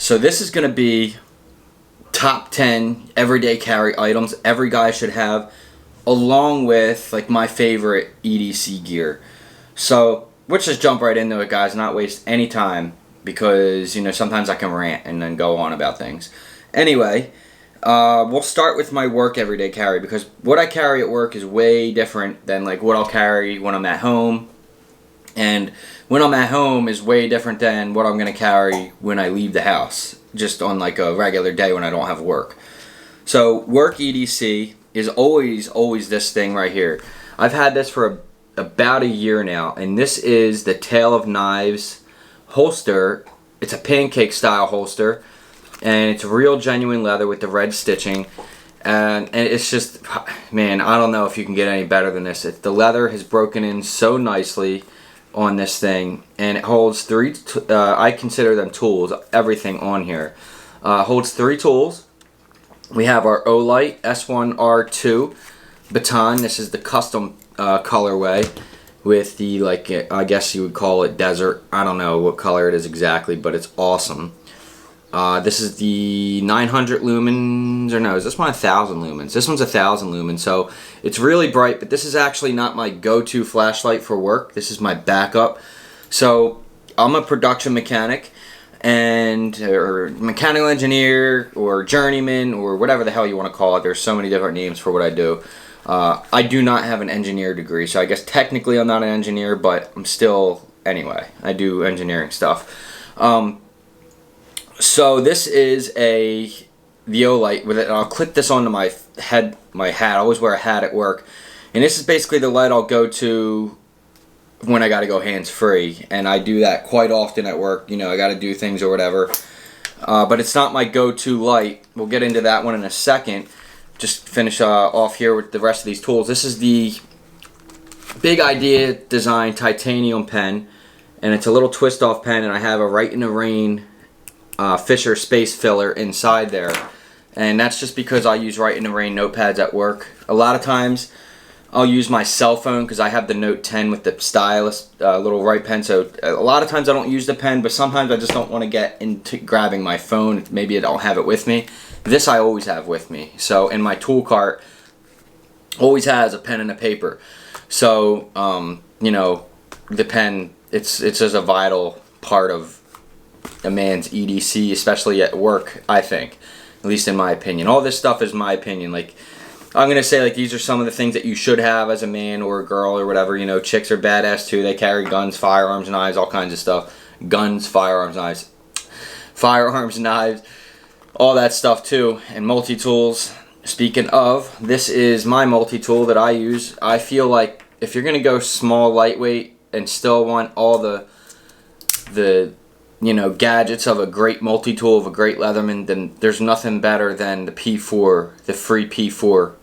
So this is going to be top 10 everyday carry items every guy should have, along with like my favorite EDC gear. So let's just jump right into it, guys, not waste any time, because sometimes I can rant and then go on about things. Anyway, we'll start with my work everyday carry, because what I carry at work is way different than like what I'll carry when I'm at home, and when I'm at home is way different than what I'm going to carry when I leave the house, just on like a regular day when I don't have work. So work EDC is always this thing right here. I've had this for about a year now, and this is the Tale of Knives holster. It's a pancake style holster, and it's real genuine leather with the red stitching, and it's just, man, I don't know if you can get any better than this. The leather has broken in so nicely on this thing, and it holds three I consider them tools, everything on here. Holds 3 tools. We have our Olight S1R2 baton. This is the custom colorway with the, like, I guess you would call it desert. I don't know what color it is exactly, but it's awesome. This is the 900 lumens, or no, is this one 1,000 lumens? This one's 1,000 lumens, so it's really bright, but this is actually not my go-to flashlight for work. This is my backup. So I'm a production mechanic, or mechanical engineer, or journeyman, or whatever the hell you want to call it. There's so many different names for what I do. I do not have an engineer degree, so I guess technically I'm not an engineer, but I'm still, anyway, I do engineering stuff. So this is the Olight with it. I'll clip this onto my hat. I always wear a hat at work, and this is basically the light I'll go to when I got to go hands-free, and I do that quite often at work. I got to do things or whatever, but it's not my go-to light. We'll get into that one in a second. Just finish off here with the rest of these tools. This is the Big Idea Design titanium pen, and it's a little twist-off pen, and I have a Right in the Rain Fisher space filler inside there, and that's just because I use Right in the Rain notepads at work. A lot of times I'll use my cell phone because I have the Note 10 with the stylus little right pen, so a lot of times I don't use the pen, but sometimes I just don't want to get into grabbing my phone. Maybe I don't have it with me. This I always have with me, so in my tool cart always has a pen and a paper. So the pen, it's just a vital part of a man's EDC, especially at work, I think, at least in my opinion. All this stuff is my opinion. Like, I'm gonna say, like, these are some of the things that you should have as a man or a girl or whatever. Chicks are badass too. They carry guns, firearms, knives, all kinds of stuff. Guns, firearms, knives, all that stuff too. And multi-tools. Speaking of, this is my multi-tool that I use. I feel like if you're gonna go small, lightweight, and still want all the gadgets of a great multi-tool, of a great Leatherman, then there's nothing better than the P4, the free P4.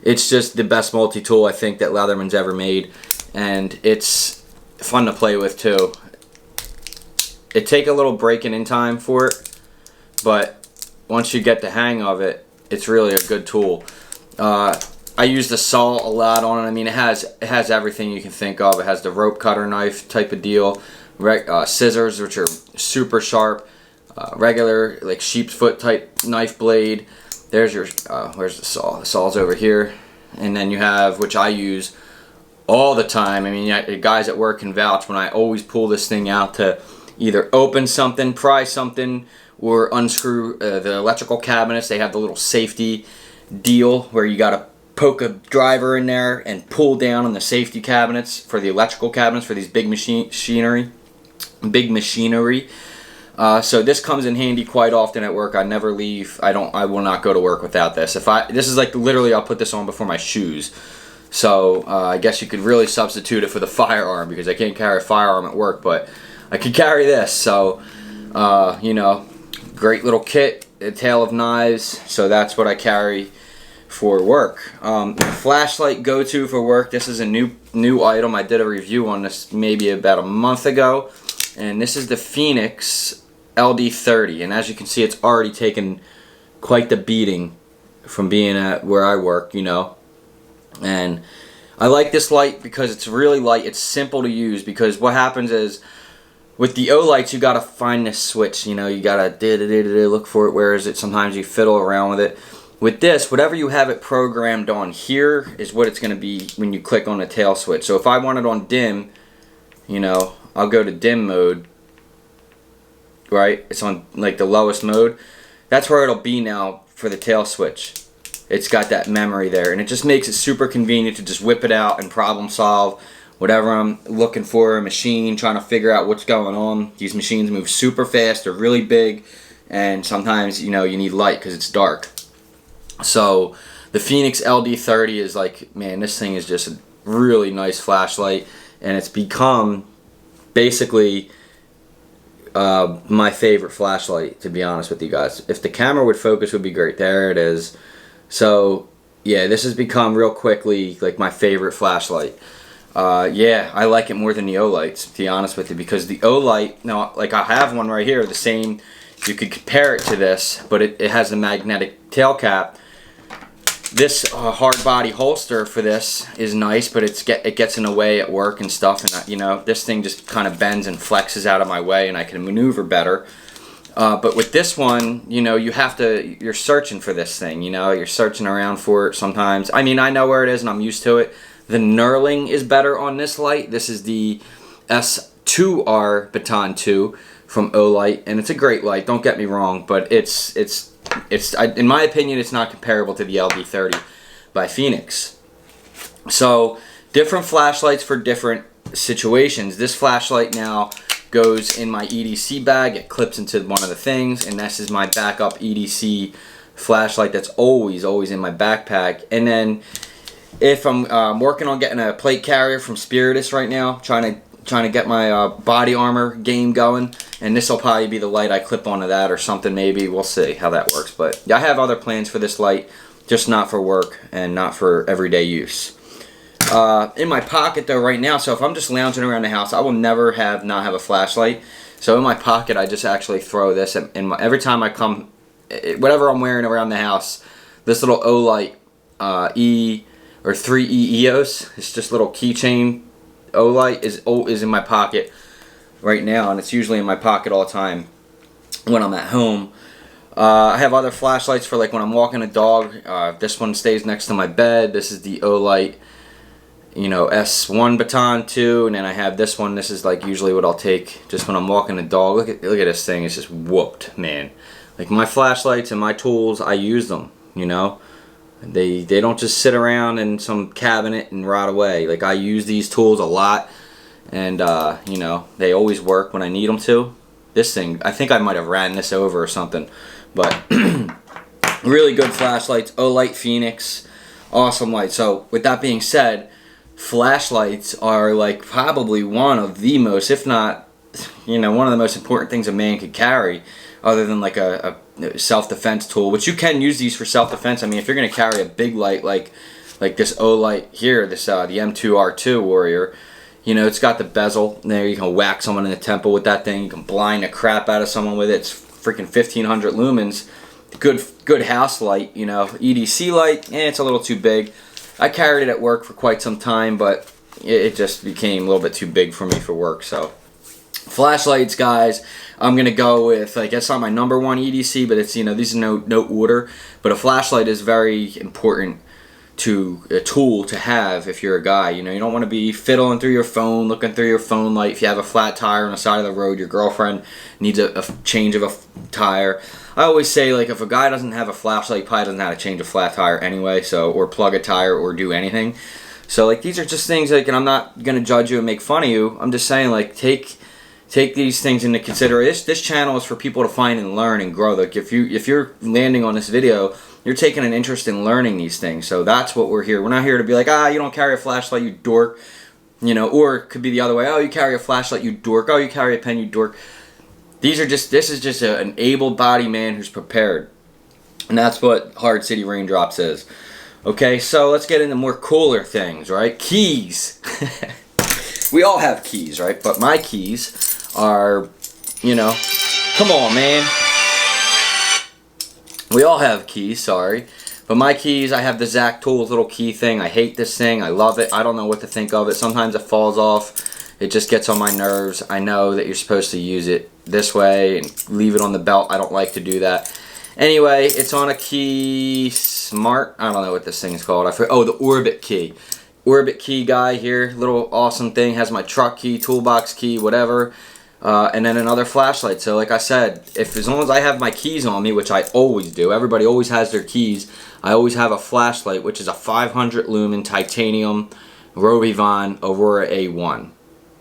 It's just the best multi-tool I think that Leatherman's ever made, and it's fun to play with too. It take a little breaking in time for it, but once you get the hang of it, it's really a good tool. I use the saw a lot on it. I mean, it has everything you can think of. It has the rope cutter knife type of deal. Scissors, which are super sharp, regular like sheep's foot type knife blade. There's your where's the saw? The saw's over here, and then you have, which I use all the time. I mean, guys at work can vouch when I always pull this thing out to either open something, pry something, or unscrew the electrical cabinets. They have the little safety deal where you gotta poke a driver in there and pull down on the safety cabinets for the electrical cabinets for these big machinery. So this comes in handy quite often at work. I never leave. I will not go to work without this. This is like literally, I'll put this on before my shoes. So I guess you could really substitute it for the firearm, because I can't carry a firearm at work, but I could carry this. So great little kit, a Tale of Knives. So that's what I carry for work. Flashlight go-to for work. This is a new item. I did a review on this maybe about a month ago, and this is the Phoenix LD30, and as you can see, it's already taken quite the beating from being at where I work, and I like this light because it's really light. It's simple to use, because what happens is with the O-lights, you gotta find this switch. You know, you gotta look for it. Where is it? Sometimes you fiddle around with it. With this, whatever you have it programmed on here is what it's gonna be when you click on the tail switch. So if I want it on dim, you know, I'll go to dim mode. Right? It's on like the lowest mode. That's where it'll be now for the tail switch. It's got that memory there, and it just makes it super convenient to just whip it out and problem solve whatever I'm looking for, a machine, trying to figure out what's going on. These machines move super fast, they're really big, and sometimes, you know, you need light because it's dark. So the Phoenix LD30 is like, man, this thing is just a really nice flashlight, and it's become basically my favorite flashlight, to be honest with you guys. If the camera would focus, would be great. There it is. So yeah, this has become real quickly like my favorite flashlight. Yeah, I like it more than the O-lights, to be honest with you, because the O-light, now, like I have one right here, the same, you could compare it to this, but it has a magnetic tail cap. This hard body holster for this is nice, but it gets in the way at work and stuff, and you know, this thing just kind of bends and flexes out of my way, and I can maneuver better. But with this one, you know, you're searching for this thing, you know, you're searching around for it sometimes. I mean, I know where it is and I'm used to it. The knurling is better on this light. This is the S2R Baton 2 from Olight, and it's a great light, don't get me wrong, but it's in my opinion, it's not comparable to the LD30 by Phoenix. So, different flashlights for different situations. This flashlight now goes in my EDC bag, it clips into one of the things, and this is my backup EDC flashlight that's always in my backpack. And then if I'm working on getting a plate carrier from Spiritus right now, trying to get my body armor game going, and this will probably be the light I clip onto that or something, maybe. We'll see how that works. But I have other plans for this light, just not for work and not for everyday use. In my pocket though right now, so if I'm just lounging around the house, I will never not have a flashlight. So in my pocket, I just actually throw this every time I come, whatever I'm wearing around the house, this little Olight E or 3E EOS, it's just a little keychain Olight is in my pocket right now, and it's usually in my pocket all the time when I'm at home. I have other flashlights for like when I'm walking a dog. This one stays next to my bed. This is the Olight, you know, S1 Baton 2, and then I have this one. This is like usually what I'll take just when I'm walking a dog. Look at this thing. It's just whooped, man. Like my flashlights and my tools, I use them, you know. They don't just sit around in some cabinet and rot away. Like I use these tools a lot, and you know, they always work when I need them to. This thing, I think I might have ran this over or something, but really good flashlights. Olight Phoenix, awesome light. So with that being said, flashlights are like probably one of the most, if not, you know, one of the most important things a man could carry, other than like a self-defense tool, which you can use these for self-defense. I mean, if you're going to carry a big light like this Olight here, this the M2R2 Warrior, you know, it's got the bezel there. You can whack someone in the temple with that thing. You can blind the crap out of someone with it. It's freaking 1500 lumens. Good house light, you know. EDC light, it's a little too big. I carried it at work for quite some time, but it just became a little bit too big for me for work. So flashlights, guys, I'm gonna go with, like, it's not my number one EDC, but it's, you know, these are no order, but a flashlight is very important a tool to have if you're a guy. You know, you don't want to be fiddling through your phone, looking through your phone light. If you have a flat tire on the side of the road, your girlfriend needs a change of a tire. I always say, like, if a guy doesn't have a flashlight, he probably doesn't know how to change a flat tire anyway, so, or plug a tire or do anything. So, like, these are just things, like, and I'm not gonna judge you and make fun of you. I'm just saying, like, take these things into consideration. This channel is for people to find and learn and grow. Like, if you're landing on this video, you're taking an interest in learning these things. So that's what we're here. We're not here to be like, you don't carry a flashlight, you dork. You know, or it could be the other way. Oh, you carry a flashlight, you dork. Oh, you carry a pen, you dork. This is just an able-bodied man who's prepared. And that's what Hard City Raindrops is. Okay, so let's get into more cooler things, right? Keys. We all have keys, right? But my keys are, you know, come on, man. We all have keys, sorry. But my keys, I have the Zac Tools little key thing. I hate this thing. I love it. I don't know what to think of it. Sometimes it falls off. It just gets on my nerves. I know that you're supposed to use it this way and leave it on the belt. I don't like to do that. Anyway, it's on a Key Smart. I don't know what this thing is called. Oh, the Orbit key. Orbit key guy here. Little awesome thing. Has my truck key, toolbox key, whatever. And then another flashlight. So like I said, as long as I have my keys on me, which I always do, everybody always has their keys, I always have a flashlight, which is a 500 lumen titanium Rovivon Aurora A1.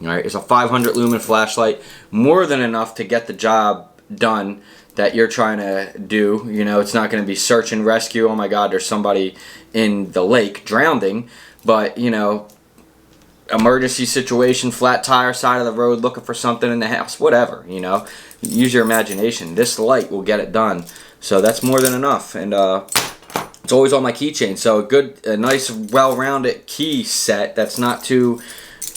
Alright, it's a 500 lumen flashlight, more than enough to get the job done that you're trying to do. You know, it's not going to be search and rescue, oh my god, there's somebody in the lake drowning, but, you know, emergency situation, flat tire, side of the road, looking for something in the house, whatever, you know. Use your imagination. This light will get it done. So that's more than enough. And it's always on my keychain. So a nice, well-rounded key set that's not too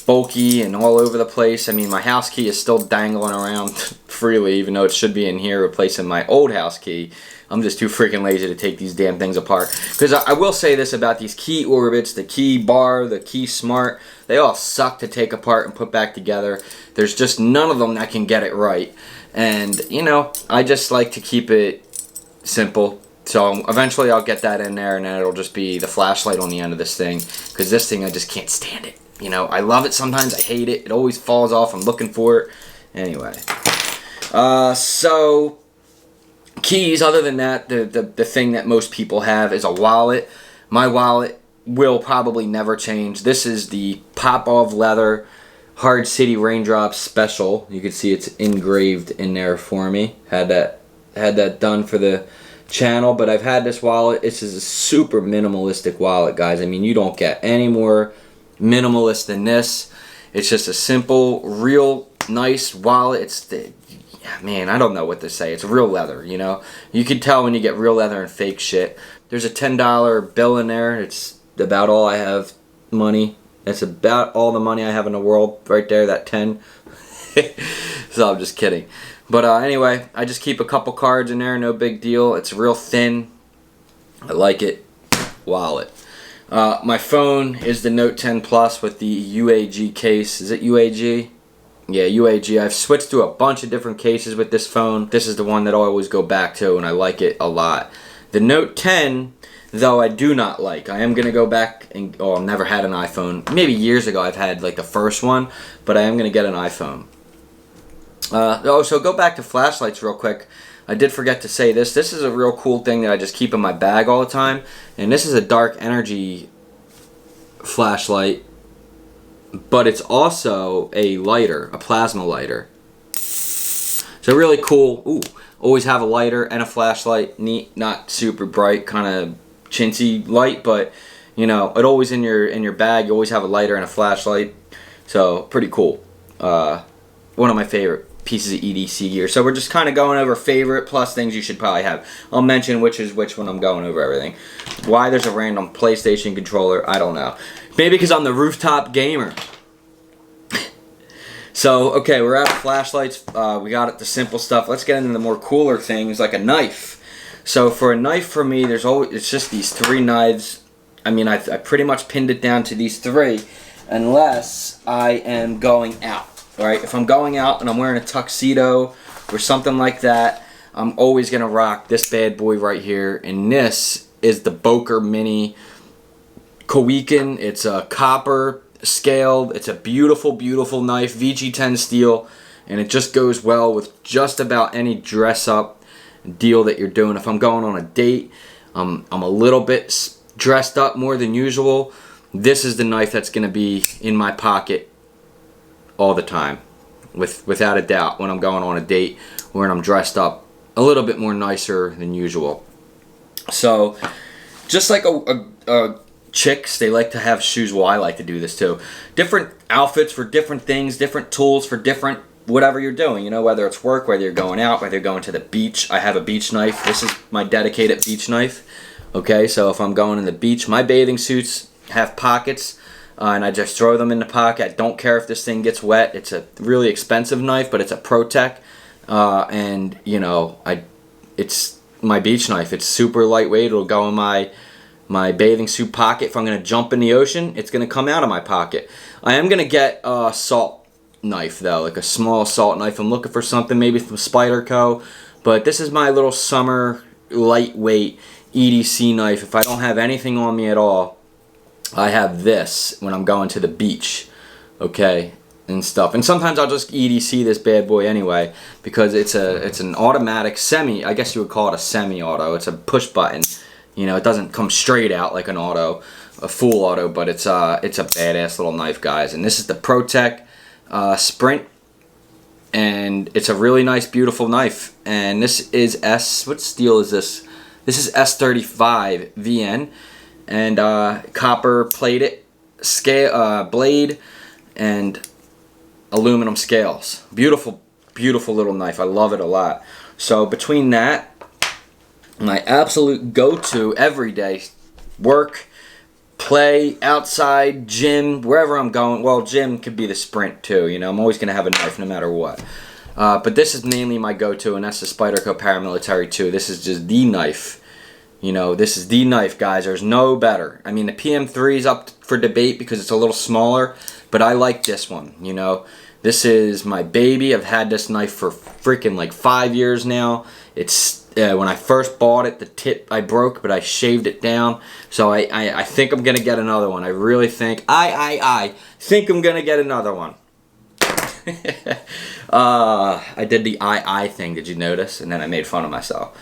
bulky and all over the place. I mean, my house key is still dangling around freely, even though it should be in here replacing my old house key. I'm just too freaking lazy to take these damn things apart. Because I will say this about these Key Orbits, the Key Bar, the Key Smart, they all suck to take apart and put back together. There's just none of them that can get it right. And, you know, I just like to keep it simple. So eventually I'll get that in there, and then it'll just be the flashlight on the end of this thing. Because this thing, I just can't stand it. You know, I love it sometimes, I hate it. It always falls off, I'm looking for it. Anyway. So keys, other than that, the thing that most people have is a wallet. My wallet will probably never change. This is the Popov leather Hard City Raindrops Special. You can see it's engraved in there for me. Had that done for the channel, but I've had this wallet. This is a super minimalistic wallet, guys. I mean, you don't get any more minimalist than this. It's just a simple, real nice wallet. It's man, I don't know what to say. It's real leather, you know. You can tell when you get real leather and fake shit. There's a $10 bill in there. It's about all I have money. That's about all the money I have in the world right there, that 10. So I'm just kidding. But anyway, I just keep a couple cards in there, no big deal. It's real thin. I like it. Wallet. My phone is the Note 10 Plus with the UAG case. Is it UAG? Yeah, UAG. I've switched to a bunch of different cases with this phone. This is the one that I always go back to, and I like it a lot. The Note 10, though, I do not like. I am going to go back and... Oh, I've never had an iPhone. Maybe years ago I've had like the first one, but I am going to get an iPhone. So go back to flashlights real quick. I did forget to say this. This is a real cool thing that I just keep in my bag all the time. And this is a dark energy flashlight, but it's also a lighter, a plasma lighter. So really cool. Ooh, always have a lighter and a flashlight. Neat, not super bright, kind of chintzy light, but you know, it always in your bag. You always have a lighter and a flashlight. So pretty cool. One of my favorite pieces of EDC gear. So we're just kind of going over favorite plus things you should probably have. I'll mention which is which when I'm going over everything. Why there's a random PlayStation controller, I don't know. Maybe because I'm the rooftop gamer. So, okay, we're out of flashlights. We got it, the simple stuff. Let's get into the more cooler things, like a knife. So for a knife for me, it's just these 3 knives. I mean, I pretty much pinned it down to these 3, unless I am going out. Alright, if I'm going out and I'm wearing a tuxedo or something like that, I'm always going to rock this bad boy right here. And this is the Boker Mini Kowikin. It's a copper scaled. It's a beautiful, beautiful knife. VG10 steel. And it just goes well with just about any dress up deal that you're doing. If I'm going on a date, I'm a little bit dressed up more than usual. This is the knife that's going to be in my pocket all the time, without a doubt, when I'm going on a date or when I'm dressed up a little bit more nicer than usual. So, just like chicks, they like to have shoes. Well, I like to do this too. Different outfits for different things, different tools for different whatever you're doing. You know, whether it's work, whether you're going out, whether you're going to the beach. I have a beach knife. This is my dedicated beach knife. Okay, so if I'm going in the beach, my bathing suits have pockets. And I just throw them in the pocket. I don't care if this thing gets wet. It's a really expensive knife, but it's a ProTech. And, you know, it's my beach knife. It's super lightweight. It'll go in my bathing suit pocket. If I'm going to jump in the ocean, it's going to come out of my pocket. I am going to get salt. knife though, like a small assault knife. I'm looking for something maybe from Spyderco, but this is my little summer lightweight EDC knife. If I don't have anything on me at all, I have this when I'm going to the beach, okay, and stuff. And sometimes I'll just EDC this bad boy anyway, because it's an automatic semi. I guess you would call it a semi-auto. It's a push button. You know, it doesn't come straight out like an auto, a full auto, but it's a badass little knife, guys. And this is the ProTech Sprint, and it's a really nice, beautiful knife. And this is what steel is this? This is S35 VN, and copper plated scale blade and aluminum scales. Beautiful, beautiful little knife. I love it a lot. So between that, my absolute go-to everyday work, play, outside, gym, wherever I'm going. Well, gym could be the Sprint too. You know, I'm always going to have a knife no matter what. But this is mainly my go-to, and that's the Spyderco Paramilitary 2. This is just the knife. You know, this is the knife, guys. There's no better. I mean, the PM3 is up for debate because it's a little smaller, but I like this one, you know. This is my baby. I've had this knife for freaking like 5 years now. It's when I first bought it, the tip I broke, but I shaved it down. So I think I'm gonna get another one. I really think I think I'm gonna get another one. I did the I thing. Did you notice? And then I made fun of myself.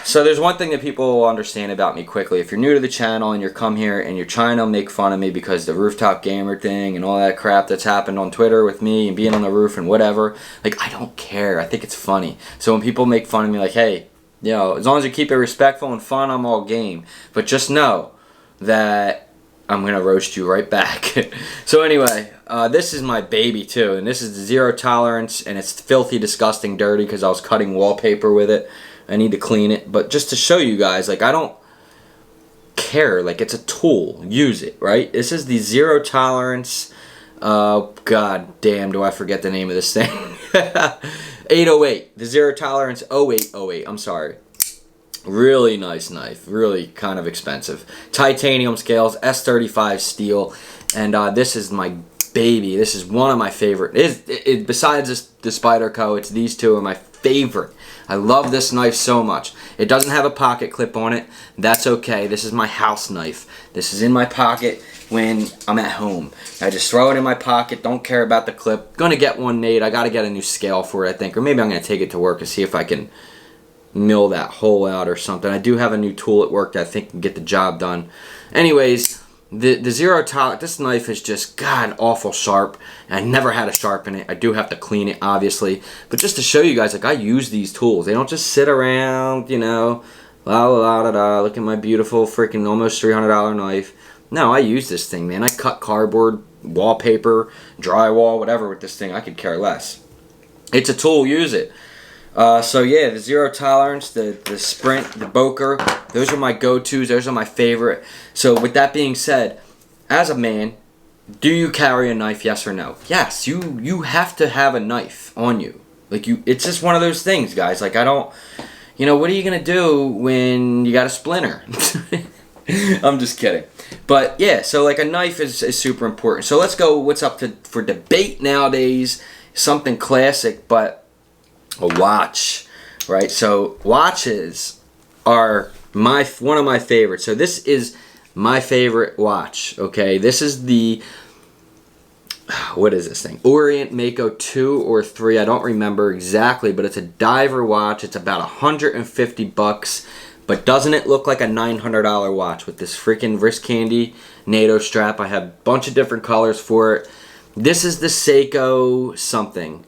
So there's one thing that people will understand about me quickly. If you're new to the channel and you're come here and you're trying to make fun of me because the rooftop gamer thing and all that crap that's happened on Twitter with me and being on the roof and whatever, like, I don't care. I think it's funny. So when people make fun of me, like, hey, you know, as long as you keep it respectful and fun, I'm all game. But just know that I'm going to roast you right back. So anyway, this is my baby too, and this is the zero tolerance, and it's filthy, disgusting, dirty because I was cutting wallpaper with it. I need to clean it, but just to show you guys, like, I don't care. Like, it's a tool. Use it, right? This is the zero tolerance. God damn, do I forget the name of this thing? 808. The zero tolerance 0808. I'm sorry. Really nice knife. Really kind of expensive. Titanium scales, S35 steel, and this is my baby. This is one of my favorite. Besides the Spyderco, it's these two are my favorite. I love this knife so much. It doesn't have a pocket clip on it. That's okay. This is my house knife. This is in my pocket when I'm at home. I just throw it in my pocket. Don't care about the clip. Gonna get one made. I gotta get a new scale for it, I think. Or maybe I'm gonna take it to work and see if I can mill that hole out or something. I do have a new tool at work that I think can get the job done. Anyways, the zero tolerance, this knife is just god awful sharp. I never had to sharpen it. I do have to clean it, obviously, but just to show you guys, like, I use these tools. They don't just sit around, you know, la la la da da. Look at my beautiful freaking almost $300 knife. No, I use this thing, man. I cut cardboard, wallpaper, drywall, whatever with this thing. I could care less. It's a tool. Use it. So yeah, the zero tolerance, the Sprint, the Boker, those are my go-tos. Those are my favorite. So with that being said, as a man, do you carry a knife? Yes or no? Yes, you have to have a knife on you. Like, it's just one of those things, guys. Like, I don't, you know, what are you gonna do when you got a splinter? I'm just kidding. But yeah, so like a knife is super important. So let's go. What's up for debate nowadays? Something classic, but a watch, right? So watches are one of my favorites. So this is my favorite watch. Okay, this is the, what is this thing? Orient Mako 2 or 3. I don't remember exactly, but it's a diver watch. It's about $150. But doesn't it look like a $900 watch with this freaking wrist candy NATO strap? I have a bunch of different colors for it. This is the Seiko something,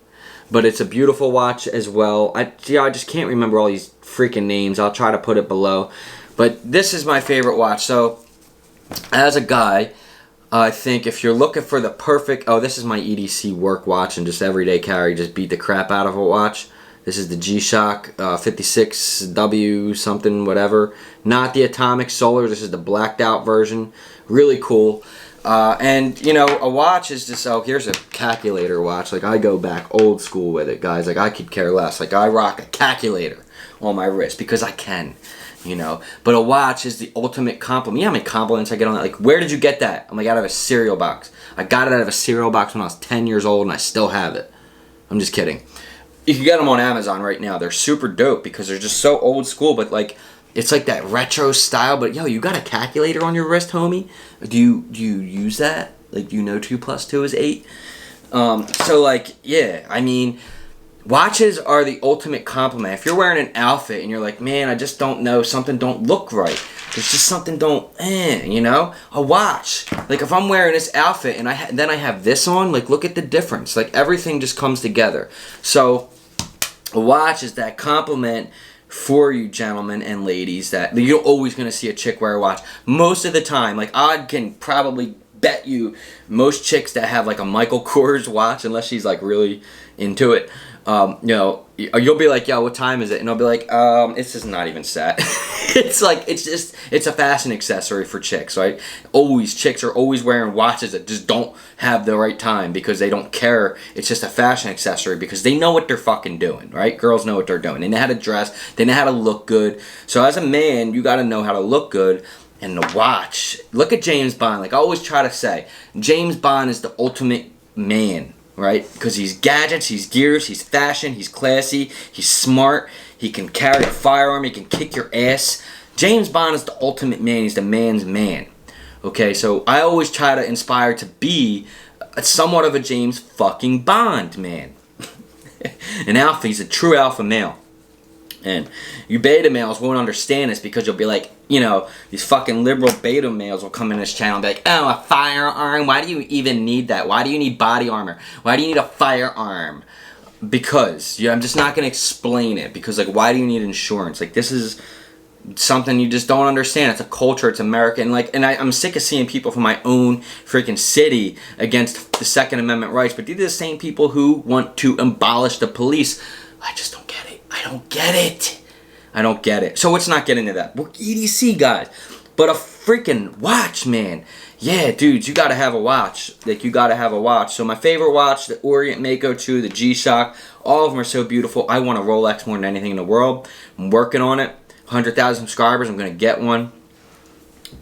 but it's a beautiful watch as well. I just can't remember all these freaking names. I'll try to put it below. But this is my favorite watch. So as a guy, I think if you're looking for the perfect, this is my EDC work watch and just everyday carry, just beat the crap out of a watch. This is the G-Shock 56W something, whatever. Not the Atomic Solar. This is the blacked out version. Really cool. And you know, a watch is just, oh, here's a calculator watch. Like, I go back old school with it, guys. Like, I could care less. Like, I rock a calculator on my wrist because I can, you know. But a watch is the ultimate compliment. You know how many compliments I get on that? Like, where did you get that? I'm like, out of a cereal box. I got it out of a cereal box when I was 10 years old, and I still have it. I'm just kidding. You can get them on Amazon right now. They're super dope because they're just so old school, but like, it's like that retro style. But yo, you got a calculator on your wrist, homie? Do you use that? Like, do you know 2 + 2 is 8? So like, yeah, I mean, watches are the ultimate compliment. If you're wearing an outfit and you're like, man, I just don't know, something don't look right. There's just something don't, you know? A watch. Like, if I'm wearing this outfit and then I have this on, like, look at the difference. Like, everything just comes together. So, a watch is that compliment for you gentlemen and ladies that you're always going to see a chick wear a watch. Most of the time, like, I can probably bet you most chicks that have, like, a Michael Kors watch, unless she's, like, really into it, you know, you'll be like, yo, what time is it? And I'll be like, this is not even set. It's like, it's a fashion accessory for chicks, right? Chicks are always wearing watches that just don't have the right time because they don't care. It's just a fashion accessory because they know what they're fucking doing, right? Girls know what they're doing. They know how to dress. They know how to look good. So as a man, you got to know how to look good. And the watch, look at James Bond. Like I always try to say, James Bond is the ultimate man, right? Because he's gadgets, he's gears, he's fashion, he's classy, he's smart, he can carry a firearm, he can kick your ass. James Bond is the ultimate man, he's the man's man. Okay, so I always try to inspire to be somewhat of a James fucking Bond man. An alpha, he's a true alpha male. And you beta males won't understand this because you'll be like, you know, these fucking liberal beta males will come in this channel and be like, oh, a firearm? Why do you even need that? Why do you need body armor? Why do you need a firearm? Because, yeah, I'm just not going to explain it. Because, like, why do you need insurance? Like, this is something you just don't understand. It's a culture. It's American. Like, and I'm sick of seeing people from my own freaking city against the Second Amendment rights. But these are the same people who want to abolish the police. I just don't get it. I don't get it. I don't get it. So let's not get into that. We're EDC guys. But a freaking watch, man. Yeah, dudes, you gotta have a watch. Like, you gotta have a watch. So my favorite watch, the Orient Mako 2, the G-Shock, all of them are so beautiful. I want a Rolex more than anything in the world. I'm working on it. 100,000 subscribers, I'm gonna get one.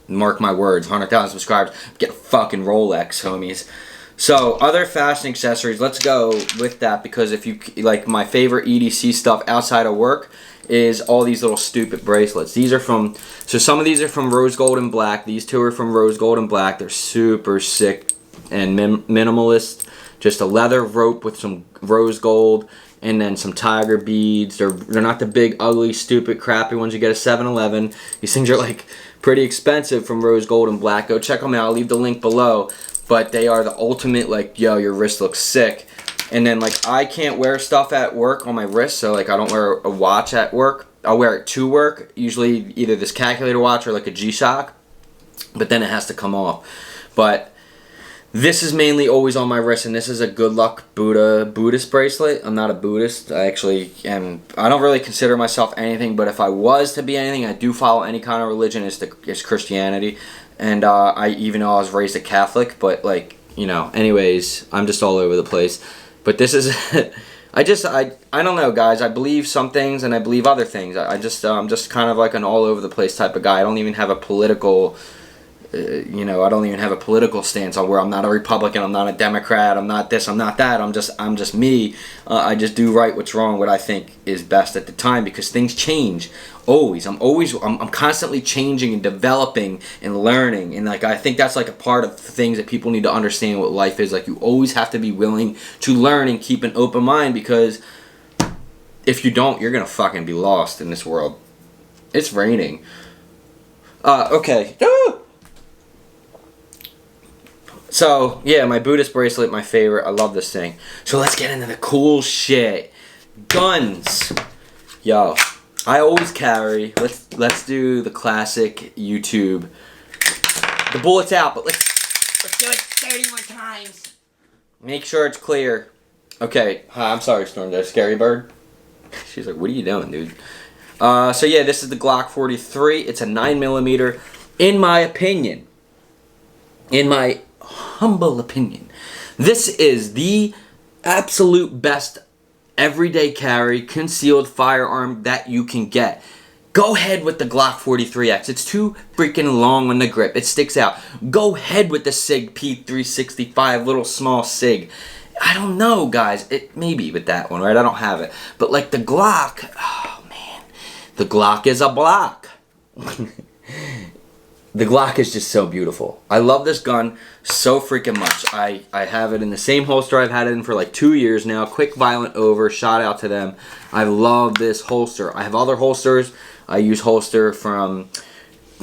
Mark my words, 100,000 subscribers. Get a fucking Rolex, homies. So, other fashion accessories, let's go with that because if you, like, my favorite EDC stuff outside of work is all these little stupid bracelets. These are from, so some of these are from Rose Gold and Black. These two are from Rose Gold and Black. They're super sick and minimalist. Just a leather rope with some rose gold and then some tiger beads. They're not the big, ugly, stupid, crappy ones you get at 7-Eleven. These things are, like, pretty expensive from Rose Gold and Black. Go check them out. I'll leave the link below. But they are the ultimate, like, yo, your wrist looks sick. And then, like, I can't wear stuff at work on my wrist, so, like, I don't wear a watch at work. I'll wear it to work, usually either this calculator watch or, like, a G-Shock. But then it has to come off. But this is mainly always on my wrist, and this is a good luck Buddhist bracelet. I'm not a Buddhist. I actually am. I don't really consider myself anything, but if I was to be anything, I do follow any kind of religion. It's Christianity. And I even though I was raised a Catholic, but like, you know, anyways, I'm just all over the place. But this is, I don't know, guys. I believe some things and I believe other things. I'm just kind of like an all over the place type of guy. I don't even have a political, you know, I don't even have a political stance on where I'm not a Republican, I'm not a Democrat, I'm not this, I'm not that. I'm just me. I just do right what's wrong, what I think is best at the time because things change. Always. I'm constantly changing and developing and learning, and like I think that's like a part of the things that people need to understand what life is. Like you always have to be willing to learn and keep an open mind because if you don't, you're gonna fucking be lost in this world. It's raining. Okay. So yeah, my Buddhist bracelet, my favorite. I love this thing. So let's get into the cool shit. Guns. Yo. I always carry, let's do the classic YouTube. The bullet's out, but let's do it 30 more times. Make sure it's clear. Okay, hi, I'm sorry, Storm, that scary bird. She's like, what are you doing, dude? So yeah, this is the Glock 43. It's a 9mm. In my opinion, in my humble opinion, this is the absolute best everyday carry concealed firearm that you can get. Go ahead with the Glock 43X. It's too freaking long on the grip. It sticks out. Go ahead with the SIG P365, little small SIG. I don't know, guys. It maybe with that one, right? I don't have it. But like the Glock, oh man, the Glock is a block. The Glock is just so beautiful. I love this gun so freaking much. I have it in the same holster I've had it in for like 2 years now. Quick Violent Over, shout out to them. I love this holster. I have other holsters. I use holster from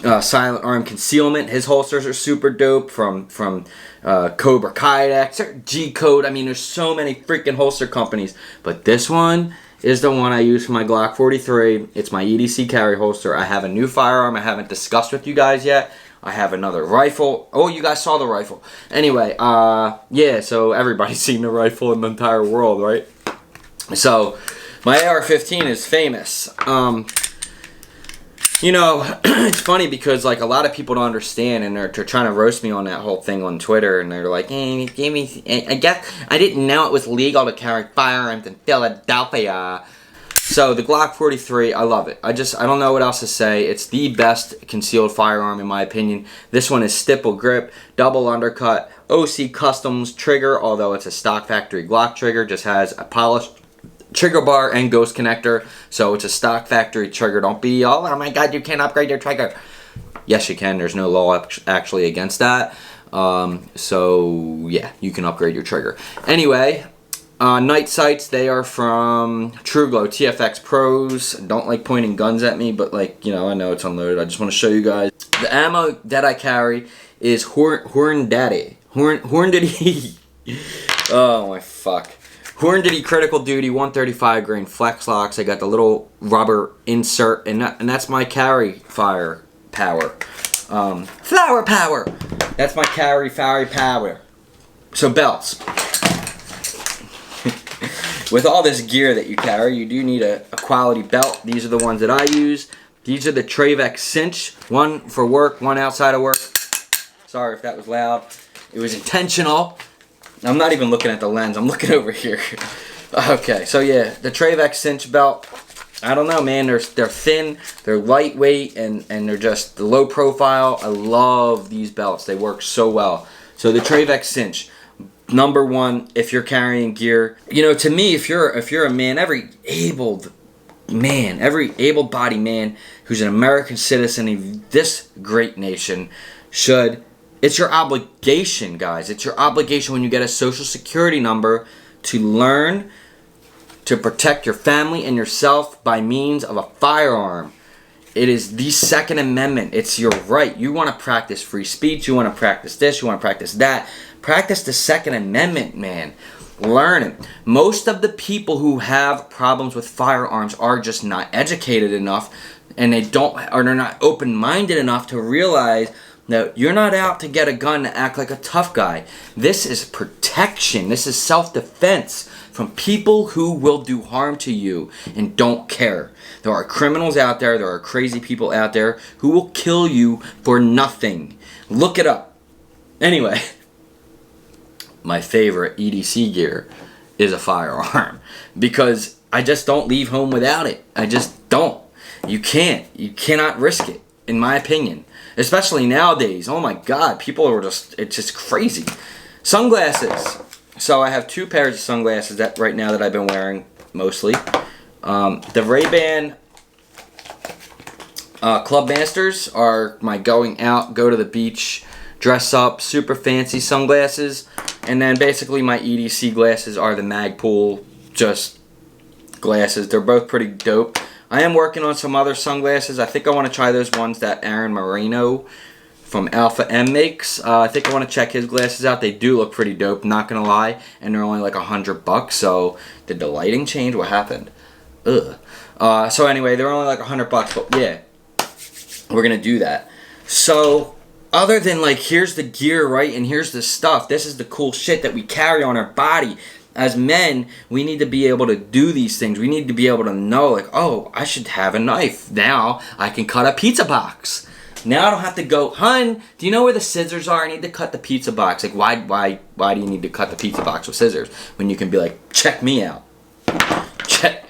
Silent Arm Concealment. His holsters are super dope. From Cobra Kydex, G-Code. I mean, there's so many freaking holster companies. But this one is the one I use for my Glock 43. It's my EDC carry holster. I have a new firearm I haven't discussed with you guys yet. I have another rifle. Oh, you guys saw the rifle. Anyway, yeah, so everybody's seen the rifle in the entire world, right? So, my AR-15 is famous. You know, it's funny because like a lot of people don't understand, and they're trying to roast me on that whole thing on Twitter, and they're like, I guess I didn't know it was legal to carry firearms in Philadelphia. So the Glock 43, I love it. I don't know what else to say. It's the best concealed firearm in my opinion. This one is stipple grip, double undercut, OC Customs trigger, although it's a stock factory Glock trigger, just has a polished trigger bar and ghost connector, so it's a stock factory trigger. Don't be, oh my god, you can't upgrade your trigger. Yes, you can. There's no law actually against that. So yeah, you can upgrade your trigger. Anyway, night sights, they are from TrueGlow TFX Pros. Don't like pointing guns at me, but like, you know, I know it's unloaded. I just want to show you guys. The ammo that I carry is Horn Daddy. Oh my fuck. Hornady Critical Duty 135 grain flex locks. I got the little rubber insert, and that's my carry fire power. Flower power. That's my carry fire power. So belts. With all this gear that you carry, you do need a quality belt. These are the ones that I use. These are the Travex Cinch. One for work, one outside of work. Sorry if that was loud. It was intentional. I'm not even looking at the lens. I'm looking over here. Okay, so yeah, the Travex Cinch belt. I don't know, man. They're thin, they're lightweight, and they're just low profile. I love these belts. They work so well. So the Travex Cinch, number one if you're carrying gear. You know, to me, if you're a man, every able-bodied man who's an American citizen of this great nation should. It's your obligation, guys. It's your obligation when you get a social security number to learn to protect your family and yourself by means of a firearm. It is the Second Amendment. It's your right. You want to practice free speech. You want to practice this. You want to practice that. Practice the Second Amendment, man. Learn it. Most of the people who have problems with firearms are just not educated enough, and they're not open-minded enough to realize that you're not out to get a gun to act like a tough guy. This is protection. This is self-defense from people who will do harm to you and don't care. There are criminals out there. There are crazy people out there who will kill you for nothing. Look it up. Anyway, my favorite EDC gear is a firearm because I just don't leave home without it. I just don't. You can't. You cannot risk it, in my opinion. Especially nowadays. Oh my god, people are it's just crazy. Sunglasses. So I have 2 pairs of sunglasses right now that I've been wearing mostly. The Ray-Ban Club Masters are my going out, go to the beach, dress up, super fancy sunglasses. And then basically my EDC glasses are the Magpul just glasses. They're both pretty dope. I am working on some other sunglasses. I think I want to try those ones that Aaron Moreno from Alpha M makes. I think I want to check his glasses out. They do look pretty dope, not going to lie. And they're only like $100. So did the lighting change? What happened? Ugh. So anyway, they're only like $100. But yeah, we're going to do that. So other than like, here's the gear, right? And here's the stuff. This is the cool shit that we carry on our body. As men, we need to be able to do these things. We need to be able to know, like, oh, I should have a knife. Now I can cut a pizza box. Now I don't have to go, hun, do you know where the scissors are? I need to cut the pizza box. Like, why do you need to cut the pizza box with scissors when you can be like, check me out. Check,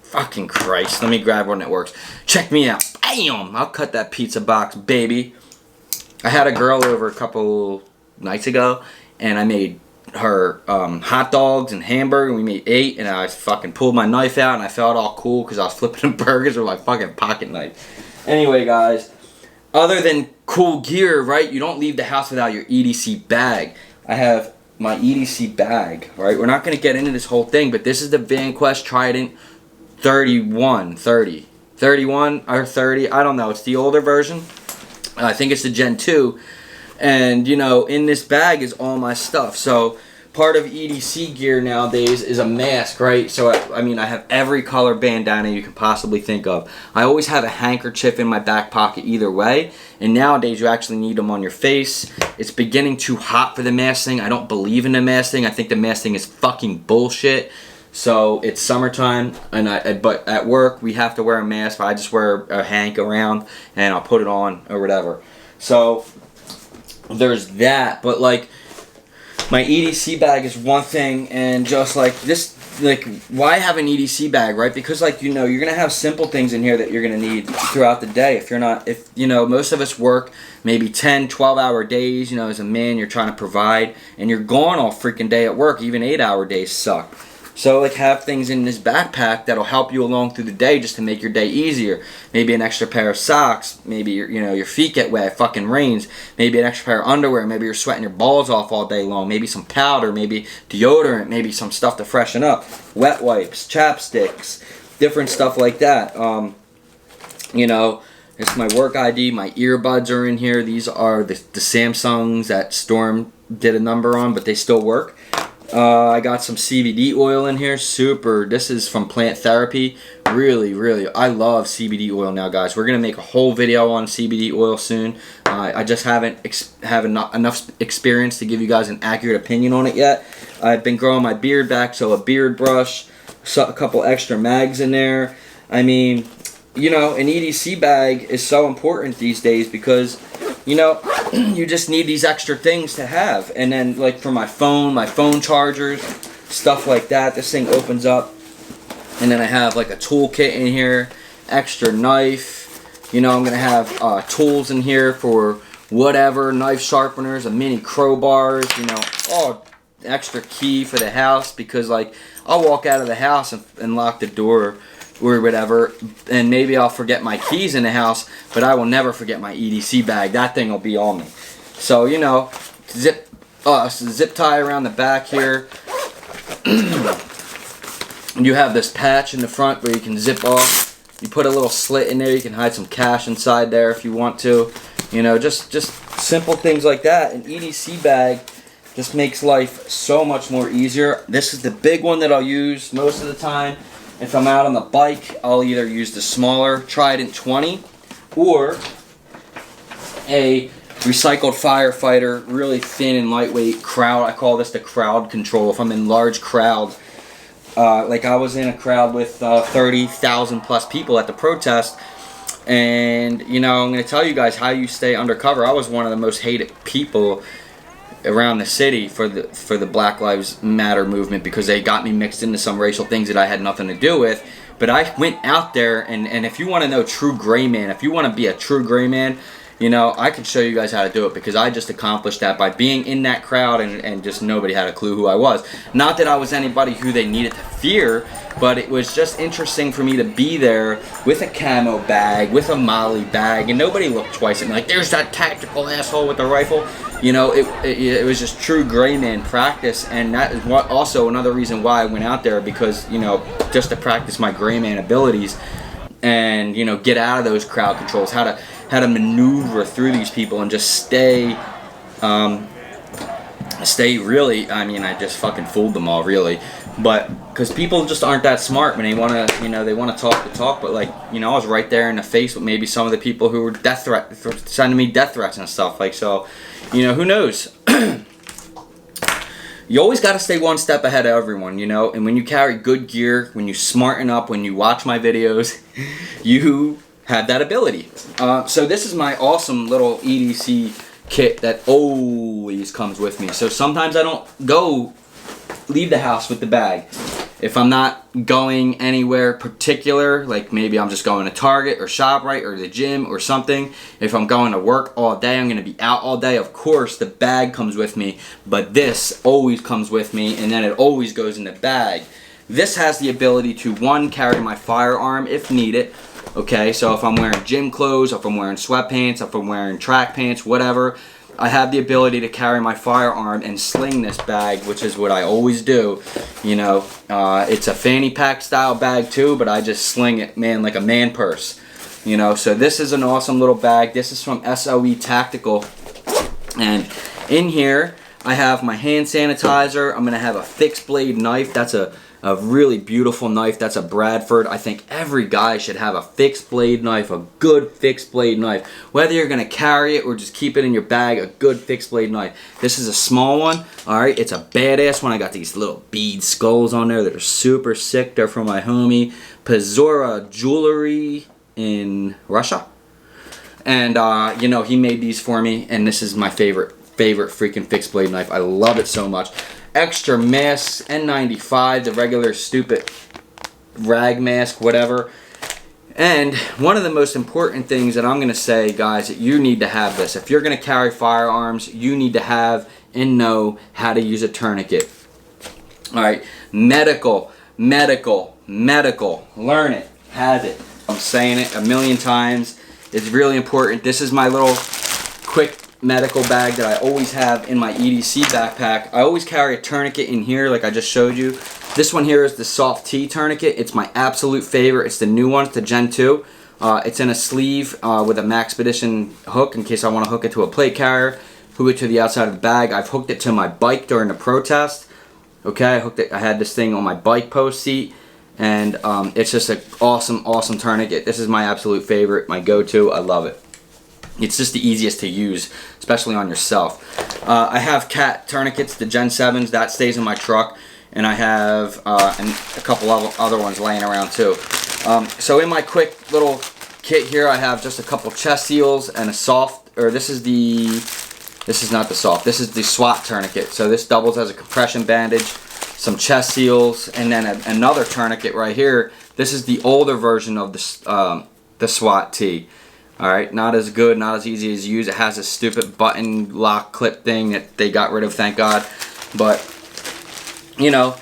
fucking Christ. Let me grab one that works. Check me out. Bam! I'll cut that pizza box, baby. I had a girl over a couple nights ago, and I made her hot dogs and hamburger, and we made 8, and I fucking pulled my knife out, and I felt all cool because I was flipping burgers with my fucking pocket knife. Anyway, guys, other than cool gear, right, you don't leave the house without your EDC bag. I have my EDC bag, right? We're not going to get into this whole thing, but this is the VanQuest Trident 31 or 30, I don't know, it's the older version. I think it's the Gen 2, and you know, in this bag is all my stuff. So part of EDC gear nowadays is a mask, right? So I mean, I have every color bandana you can possibly think of. I always have a handkerchief in my back pocket either way, and nowadays you actually need them on your face. It's beginning too hot for the mask thing. I don't believe in the mask thing. I think the mask thing is fucking bullshit. So it's summertime, and but at work we have to wear a mask. I just wear a hank around and I'll put it on or whatever. So there's that. But like, my EDC bag is one thing, and just like this, like, why have an EDC bag, right? Because, like, you know, you're gonna have simple things in here that you're gonna need throughout the day. If you know, most of us work maybe 10, 12-hour days. You know, as a man, you're trying to provide, and you're gone all freaking day at work. Even 8-hour days suck. So, like, have things in this backpack that'll help you along through the day just to make your day easier. Maybe an extra pair of socks. Maybe your feet get wet. It fucking rains. Maybe an extra pair of underwear. Maybe you're sweating your balls off all day long. Maybe some powder. Maybe deodorant. Maybe some stuff to freshen up. Wet wipes, chapsticks, different stuff like that. You know, it's my work ID. My earbuds are in here. These are the Samsungs that Storm did a number on, but they still work. I got some CBD oil in here. Super. This is from Plant Therapy. Really, really, I love CBD oil now, guys. We're going to make a whole video on CBD oil soon. I just haven't enough experience to give you guys an accurate opinion on it yet. I've been growing my beard back, so a beard brush, a couple extra mags in there. I mean, you know, an EDC bag is so important these days because, you know, you just need these extra things to have. And then, like, for my phone chargers, stuff like that. This thing opens up, and then I have like a toolkit in here, extra knife. You know, I'm gonna have tools in here for whatever, knife sharpeners, a mini crowbars. You know, all extra key for the house, because like I'll walk out of the house and lock the door or whatever, and maybe I'll forget my keys in the house, but I will never forget my EDC bag. That thing will be on me. So, you know, zip tie around the back here. You have this patch in the front where you can zip off. You put a little slit in there. You can hide some cash inside there if you want to. You know, just simple things like that. An EDC bag just makes life so much more easier. This is the big one that I'll use most of the time. If I'm out on the bike, I'll either use the smaller Trident 20 or a recycled firefighter, really thin and lightweight crowd. I call this the crowd control. If I'm in large crowds, like I was in a crowd with 30,000 plus people at the protest, and you know, I'm going to tell you guys how you stay undercover. I was one of the most hated people around the city for the Black Lives Matter movement, because they got me mixed into some racial things that I had nothing to do with. But I went out there, and if you want to know true gray man, if you want to be a true gray man, you know, I can show you guys how to do it, because I just accomplished that by being in that crowd, and just nobody had a clue who I was. Not that I was anybody who they needed to fear, but it was just interesting for me to be there with a camo bag, with a Molly bag, and nobody looked twice at me like, there's that tactical asshole with the rifle. You know, it was just true gray man practice, and that is what also another reason why I went out there, because, you know, just to practice my gray man abilities, and, you know, get out of those crowd controls, how to maneuver through these people and just stay really, I mean, I just fucking fooled them all, really. But because people just aren't that smart when they want to, you know, they want to talk the talk, but like, you know, I was right there in the face with maybe some of the people who were sending me death threats and stuff, like, so, you know, who knows? You always got to stay one step ahead of everyone, you know, and when you carry good gear, when you smarten up, when you watch my videos, you have that ability. So this is my awesome little EDC kit that always comes with me. So sometimes I don't leave the house with the bag. If I'm not going anywhere particular, like maybe I'm just going to Target or ShopRite or the gym or something. If I'm going to work all day, I'm going to be out all day, of course the bag comes with me, but this always comes with me, and then it always goes in the bag. This has the ability to, one, carry my firearm if needed. Okay, so if I'm wearing gym clothes, if I'm wearing sweatpants, if I'm wearing track pants, whatever, I have the ability to carry my firearm and sling this bag, which is what I always do. You know, it's a fanny pack style bag too, but I just sling it, man, like a man purse. You know, so this is an awesome little bag. This is from SOE Tactical. And in here, I have my hand sanitizer. I'm going to have a fixed blade knife. That's a really beautiful knife. That's a Bradford. I think every guy should have a fixed blade knife, a good fixed blade knife. Whether you're going to carry it or just keep it in your bag, a good fixed blade knife. This is a small one. Alright, it's a badass one. I got these little bead skulls on there that are super sick. They're from my homie Pazura Jewelry in Russia. And, you know, he made these for me, and this is my favorite freaking fixed blade knife. I love it so much. Extra mask, N95, the regular stupid rag mask, whatever. And one of the most important things that I'm going to say, guys, that you need to have this. If you're going to carry firearms, you need to have and know how to use a tourniquet. Alright, medical. Learn it. Have it. I'm saying it a million times. It's really important. This is my little quick medical bag that I always have in my EDC backpack. I always carry a tourniquet in here like I just showed you. This one here is the Soft T tourniquet. It's my absolute favorite. It's the new one. It's the Gen 2. It's in a sleeve with a Maxpedition hook in case I want to hook it to a plate carrier. Hook it to the outside of the bag. I've hooked it to my bike during the protest. Okay, I had this thing on my bike post seat. And it's just an awesome tourniquet. This is my absolute favorite, my go-to. I love it. It's just the easiest to use, especially on yourself. I have cat tourniquets, the Gen 7s, that stays in my truck. And I have a couple of other ones laying around too. So in my quick little kit here, I have just a couple chest seals and a soft, or this is not the soft, this is the SWAT tourniquet. So this doubles as a compression bandage, some chest seals, and then another tourniquet right here. This is the older version of the SWAT T. Alright, not as good, not as easy to use. It has a stupid button lock clip thing that they got rid of, thank God. But, you know,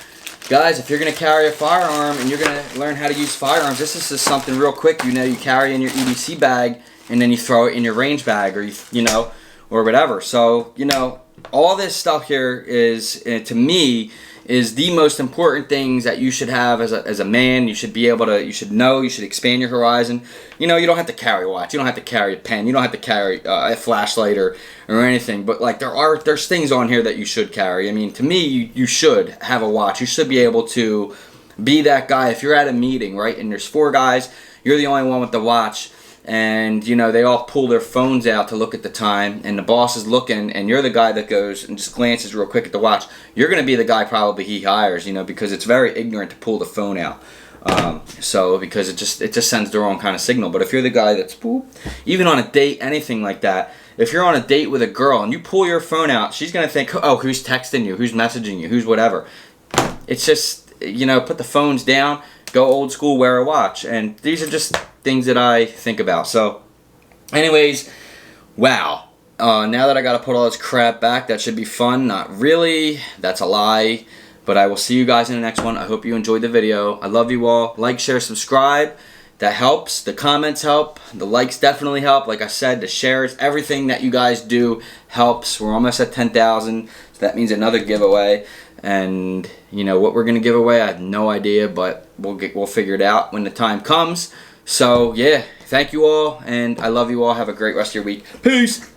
guys, if you're going to carry a firearm and you're going to learn how to use firearms, this is just something real quick. You know, you carry in your EDC bag and then you throw it in your range bag, or, you know, or whatever. So, you know, all this stuff here is, to me, is the most important things that you should have as a man. You should be able to, you should know, you should expand your horizon. You know, you don't have to carry a watch, you don't have to carry a pen, you don't have to carry a flashlight or anything, but like there's things on here that you should carry. I mean, to me, you should have a watch. You should be able to be that guy. If you're at a meeting, right, and there's 4 guys, you're the only one with the watch, and you know, they all pull their phones out to look at the time, and the boss is looking, and you're the guy that goes and just glances real quick at the watch. You're going to be the guy probably he hires, you know, because it's very ignorant to pull the phone out. So because it just sends the wrong kind of signal. But if you're the guy that's, even on a date, anything like that, if you're on a date with a girl and you pull your phone out, she's going to think, oh, who's texting you, who's messaging you, who's whatever. It's just, you know, put the phones down, go old school, wear a watch. And these are just things that I think about. So anyways, wow. Now that I got to put all this crap back, that should be fun. Not really. That's a lie. But I will see you guys in the next one. I hope you enjoyed the video. I love you all. Like, share, subscribe. That helps. The comments help. The likes definitely help. Like I said, the shares, everything that you guys do helps. We're almost at 10,000. So that means another giveaway. And you know what we're going to give away? I have no idea, but we'll figure it out when the time comes. So yeah, thank you all, and I love you all. Have a great rest of your week. Peace!